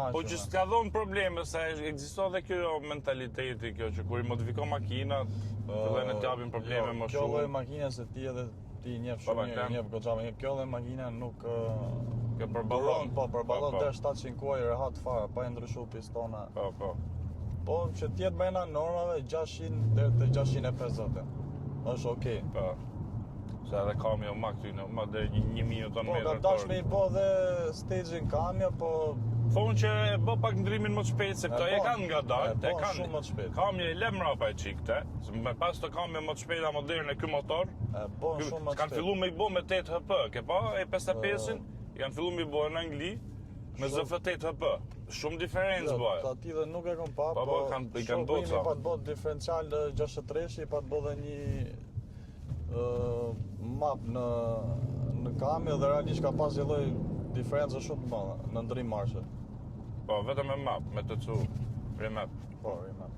knaqur. Po që s'ka dhonë probleme, se ekziston dhe kjo mentaliteti, kjo që kur i modifikon makinat, fillojnë të japin probleme më Kjo lloj shumë. makine se ti njeh shumë mirë, njeh goxha mirë. Kjo lloj makine nuk Kjo përballon. Po, përballon deri 700 kuaj rehat fare, pa e ndryshuar pistona. Po. Po që t'jetë brenda normave 600 deri te 650. Është okay. Po. Se edhe kamio ma këty në ma deri 1000 Nm. Po, ka dash me i bo dhe staging kamio, po Thonë që e bë pak ndrimin më të shpejt, se këto e kanë nga dalë, e kanë shumë më të shpejt. Kamio i lem rapa e çikte, se me pas të kamio më të shpejta moderne ky motor, e bon shumë më të kanë shpejt. filluar me i bë me 8 HP, ke pa? E 55-in kanë filluar me i bë në Angli me ZF8 HP. Shumë diferencë bëhet. Ati dhe nuk e kom pa, Po, kanë bërë ca. pa të bërë diferencial 63, pa të bërë dhe një map në kamio dhe realisht ka pas një lloj diferencë shumë të madhe në ndrim marshe. Po, vetëm me map, me të cu, remat. Po, remat.